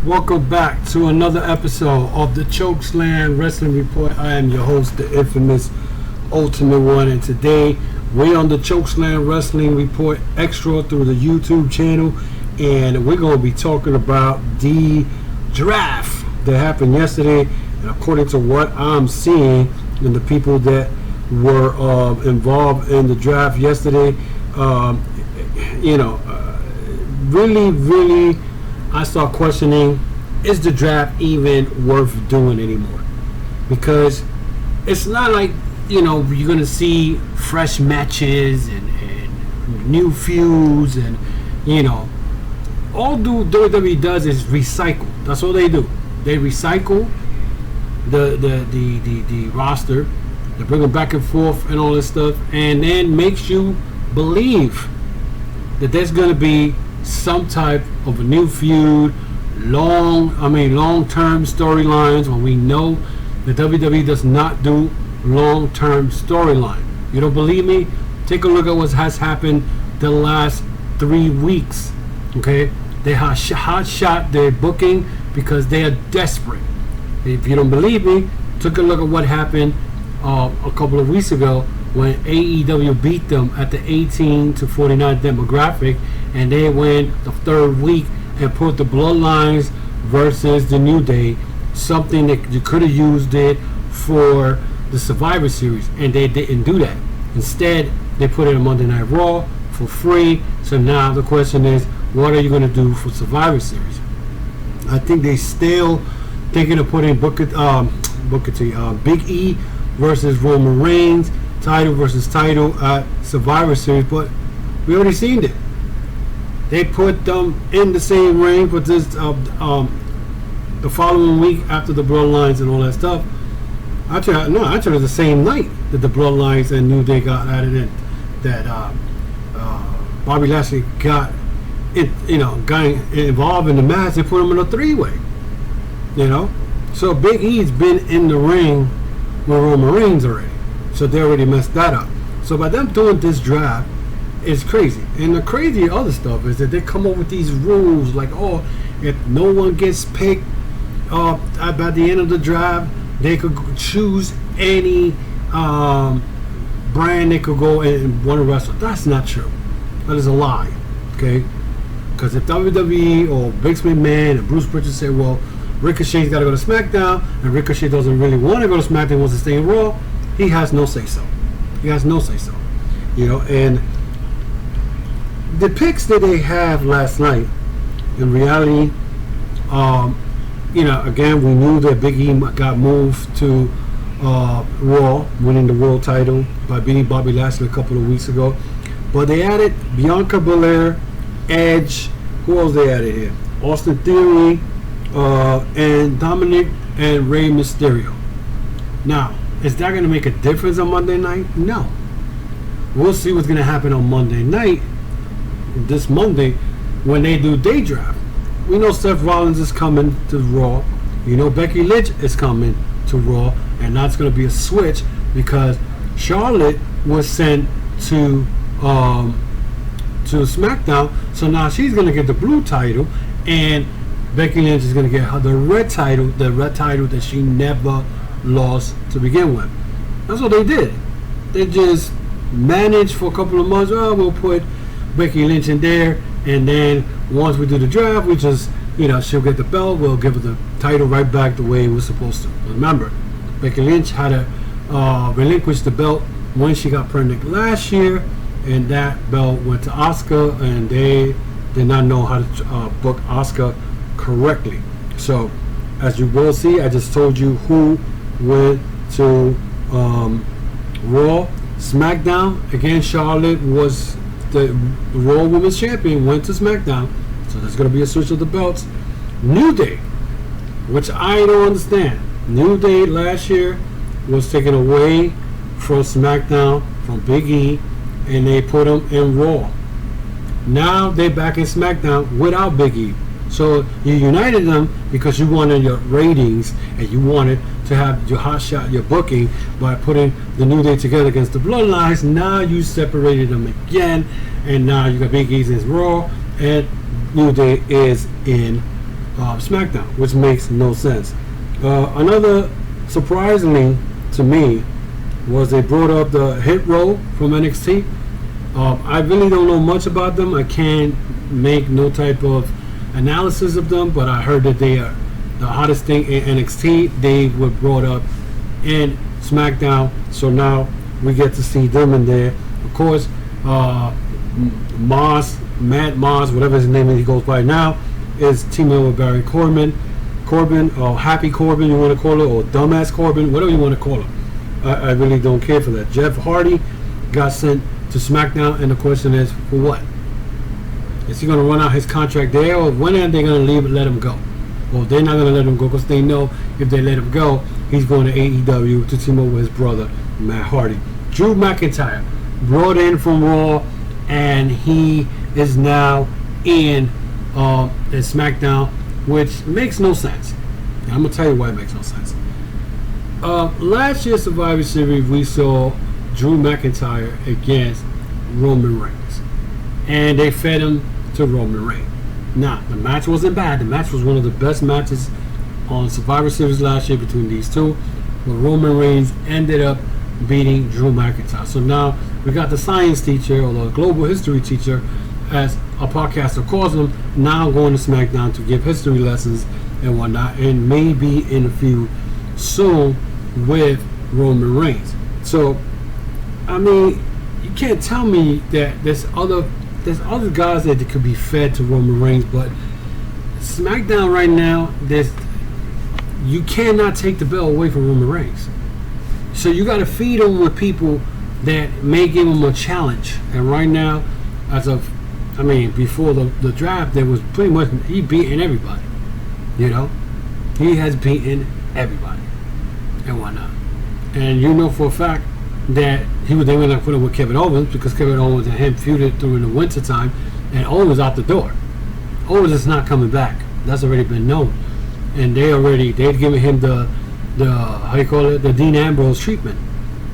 Welcome back to another episode of the Chokeslam Wrestling Report. I am your host, the infamous Ultimate One, and today we're on the Chokeslam Wrestling Report Extra through the YouTube channel, and we're going to be talking about the draft that happened yesterday. And according to what I'm seeing and the people that were involved in the draft yesterday, really I start questioning, is the draft even worth doing anymore? Because it's not like, you're going to see fresh matches and new feuds and, all WWE does is recycle. That's all they do. They recycle the roster. They bring them back and forth and all this stuff, and then makes you believe that there's going to be some type of a new feud, long-term storylines, when we know the WWE does not do long-term storyline. You don't believe me? Take a look at what has happened the last 3 weeks. Okay, they hot shot their booking because they are desperate. If you don't believe me, take a look at what happened a couple of weeks ago when AEW beat them at the 18 to 49 demographic, and they went the third week and put the Bloodlines versus the New Day, something that you could have used it for the Survivor Series, and they didn't do that. Instead, they put it on Monday Night Raw for free. So now the question is, what are you going to do for Survivor Series? I think they still thinking of putting Big E versus Roman Reigns, title versus title at Survivor Series, but we already seen it. They put them in the same ring for this the following week after the Bloodlines and all that stuff. Actually, it was the same night that the Bloodlines and New Day got added in. That Bobby Lashley got involved in the match. They put him in a three-way. So Big E's been in the ring with Roman Reigns already. So they already messed that up. So by them doing this draft, it's crazy. And the crazy other stuff is that they come up with these rules like, if no one gets picked by the end of the draft, they could choose any brand they could go and want to wrestle. That's not true. That is a lie. Okay? Because if WWE or Vince McMahon and Bruce Pritchard say, well, Ricochet's got to go to SmackDown, and Ricochet doesn't really want to go to SmackDown, wants to stay in Raw, he has no say-so. And the picks that they have last night, in reality, again, we knew that Big E got moved to Raw, winning the world title by beating Bobby Lashley a couple of weeks ago. But they added Bianca Belair, Edge, who else they added here? Austin Theory, and Dominic and Rey Mysterio. Now, is that going to make a difference on Monday night? No. We'll see what's going to happen on Monday night, this Monday, when they do day draft. We know Seth Rollins is coming to Raw. Becky Lynch is coming to Raw, and that's going to be a switch because Charlotte was sent to SmackDown, so now she's going to get the blue title, and Becky Lynch is going to get the red title that she never lost to begin with. That's what they did. They just managed for a couple of months. We'll put Becky Lynch in there, and then once we do the draft, we just, she'll get the belt. We'll give her the title right back the way it was supposed to. Remember, Becky Lynch had to relinquish the belt when she got pregnant last year, and that belt went to Asuka, and they did not know how to book Asuka correctly. So, as you will see, I just told you who went to Raw. SmackDown, again, Charlotte was the Raw Women's Champion, went to SmackDown, so there's going to be a switch of the belts. New Day, which I don't understand. New Day last year was taken away from SmackDown, from Big E, and they put them in Raw. Now they're back in SmackDown without Big E. So you united them because you wanted your ratings and you wanted to have your hot shot, your booking, by putting the New Day together against the Bloodlines. Now you separated them again, and now you got Big E's in Raw, and New Day is in SmackDown, which makes no sense. Another surprisingly to me was they brought up the Hit Row from NXT. I really don't know much about them. I can't make no type of analysis of them, but I heard that they are the hottest thing in NXT. They were brought up in SmackDown, so now we get to see them in there. Of course, Matt Moss, whatever his name is, he goes by now, is teaming with Barry Corbin, or Happy Corbin, you want to call it, or Dumbass Corbin, whatever you want to call him. I really don't care for that. Jeff Hardy got sent to SmackDown, and the question is, for what? Is he going to run out his contract there, or when are they going to let him go? Well, they're not going to let him go because they know if they let him go, he's going to AEW to team up with his brother, Matt Hardy. Drew McIntyre, brought in from Raw, and he is now in SmackDown, which makes no sense. And I'm going to tell you why it makes no sense. Last year's Survivor Series, we saw Drew McIntyre against Roman Reigns, and they fed him to Roman Reigns. Now, the match wasn't bad. The match was one of the best matches on Survivor Series last year between these two, but Roman Reigns ended up beating Drew McIntyre. So now we got the science teacher, or the global history teacher, as a podcaster calls him, now going to SmackDown to give history lessons and whatnot, and maybe in a feud soon with Roman Reigns. So, I mean, you can't tell me that there's other guys that could be fed to Roman Reigns, but SmackDown right now, you cannot take the belt away from Roman Reigns. So you got to feed him with people that may give him a challenge. And right now, before the draft, there was pretty much, he beating everybody. You know, he has beaten everybody and whatnot. And you know for a fact that they were going to put him with Kevin Owens, because Kevin Owens and him feuded during the winter time, and Owens was out the door. Owens is not coming back. That's already been known. And they've given him the Dean Ambrose treatment.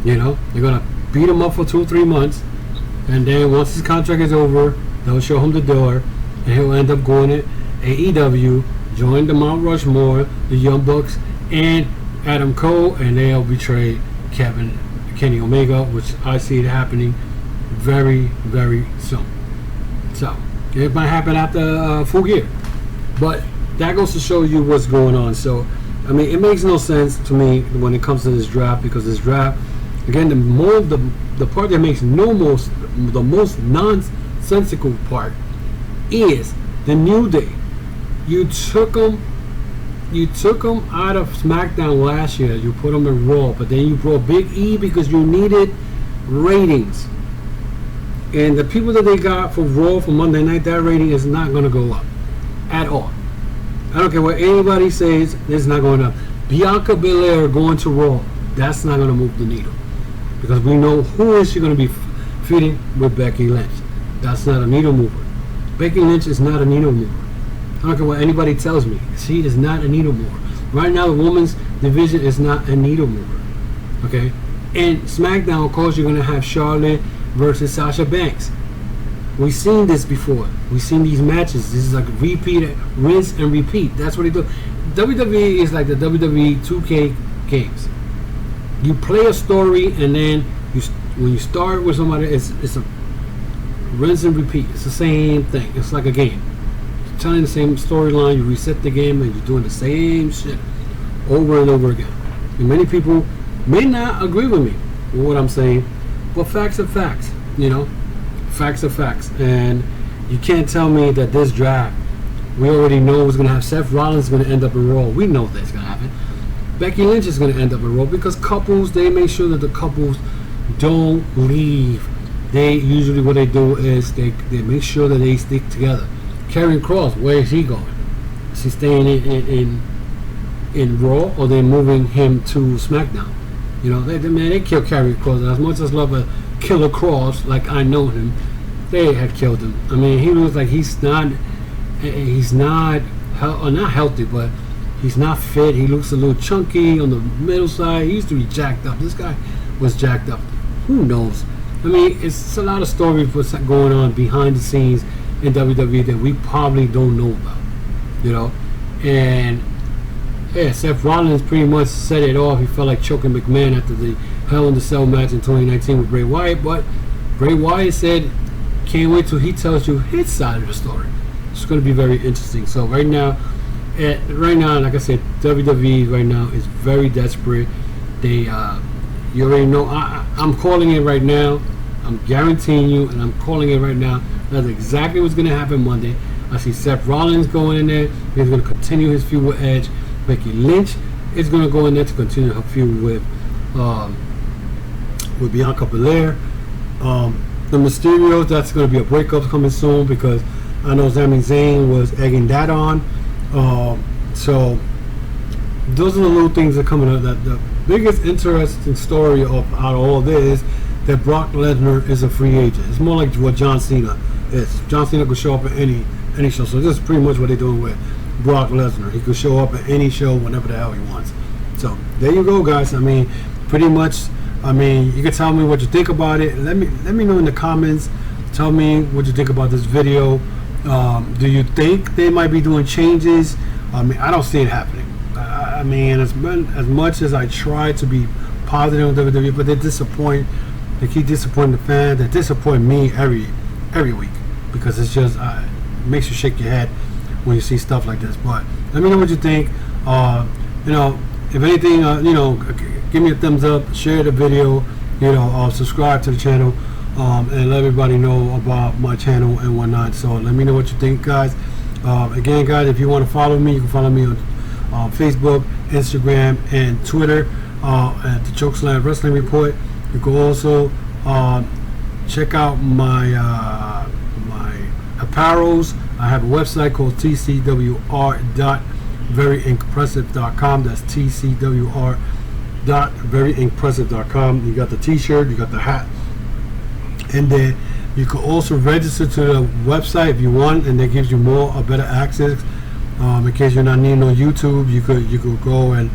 You know, they're going to beat him up for 2 or 3 months, and then once his contract is over, they'll show him the door, and he'll end up going to AEW, join the Mount Rushmore, the Young Bucks, and Adam Cole, and they'll betray Kenny Omega, which I see it happening very, very soon. So it might happen after Full Gear, but that goes to show you what's going on. So I mean, it makes no sense to me when it comes to this draft, because this draft, again, the part that makes the most nonsensical part is the New Day. You took them out of SmackDown last year. You put them in Raw, but then you brought Big E because you needed ratings. And the people that they got for Raw for Monday night, that rating is not going to go up at all. I don't care what anybody says, it's not going up. Bianca Belair going to Raw, that's not going to move the needle, because we know who is she going to be feuding with. Becky Lynch. That's not a needle mover. Becky Lynch is not a needle mover. I don't care what anybody tells me. She is not a needle mover. Right now, the women's division is not a needle mover. Okay? And SmackDown, of course, you're going to have Charlotte versus Sasha Banks. We've seen this before. We've seen these matches. This is like rinse and repeat. That's what they do. WWE is like the WWE 2K games. You play a story, and then when you start with somebody, it's a rinse and repeat. It's the same thing. It's like a game. You're telling the same storyline. You reset the game, and you're doing the same shit over and over again. And many people may not agree with me with what I'm saying, but facts are facts. You know, facts are facts. And you can't tell me that this draft, we already know what's going to have. Seth Rollins is going to end up in Raw. We know that's going to happen. Becky Lynch is going to end up in Raw, because couples, they make sure that the couples don't leave. They usually, what they do is they make sure that they stick together. Karrion Kross, where is he going? Is he staying in Raw, or they moving him to SmackDown? You know, they killed Karrion Kross. As much as I love a Killer Kross, like I know him, they had killed him. I mean, he looks like he's not healthy, but he's not fit. He looks a little chunky on the middle side. He used to be jacked up. This guy was jacked up. Who knows? I mean, it's a lot of stories what's going on behind the scenes in WWE that we probably don't know about. You know, And yeah, Seth Rollins pretty much set it off. He felt like choking McMahon after the Hell in the Cell match in 2019 with Bray Wyatt, but Bray Wyatt said, can't wait till he tells you his side of the story. It's going to be very interesting. So right now, like I said, WWE right now is very desperate. They, you already know, I'm calling it right now. I'm guaranteeing you, and I'm calling it right now. That's exactly what's going to happen Monday. I see Seth Rollins going in there. He's going to continue his feud with Edge. Becky Lynch is going to go in there to continue her feud with Bianca Belair. The Mysterios, that's going to be a breakup coming soon, because I know Sami Zayn was egging that on. So those are the little things that are coming up. That the biggest interesting story out of all this is that Brock Lesnar is a free agent. It's more like what John Cena is. John Cena could show up at any show. So this is pretty much what they're doing with Brock Lesnar. He could show up at any show whenever the hell he wants. So there you go, guys. I mean, pretty much. I mean, you can tell me what you think about it. Let me know in the comments. Tell me what you think about this video. Do you think they might be doing changes? I mean, I don't see it happening. I mean, as much as I try to be positive on WWE, but they disappoint. They keep disappointing the fans. They disappoint me every week, because it's just it makes you shake your head when you see stuff like this. But let me know what you think. You know, if anything, you know, give me a thumbs up, share the video, you know, subscribe to the channel, and let everybody know about my channel and whatnot. So let me know what you think, guys. Again, guys, if you want to follow me, you can follow me on Facebook, Instagram, and Twitter at the Chokeslam Wrestling Report. You can also check out my my apparels. I have a website called tcwr.veryimpressive.com. That's tcwr.veryimpressive.com. You got the t-shirt, you got the hat, and then you can also register to the website if you want, and that gives you better access. In case you're not needing no YouTube, you could go and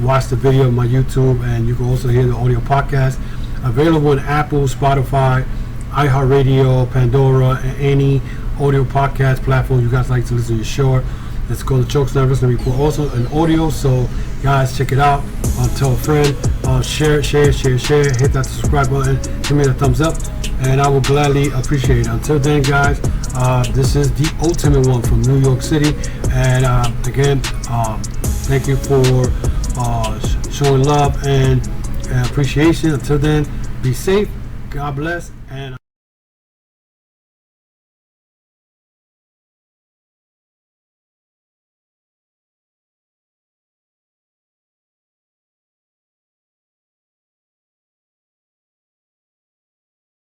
watch the video on my YouTube, and you can also hear the audio podcast available on Apple, Spotify, iHeartRadio, Pandora, and any audio podcast platform you guys like to listen to your show. It's called the Chokeslam Wrestling Report, also an audio. So guys, check it out. Tell a friend. Share. Hit that subscribe button. Give me the thumbs up, and I will gladly appreciate it. Until then, guys, this is the Ultimate One from New York City, and again, thank you for showing love and appreciation. Until then, be safe. God bless, and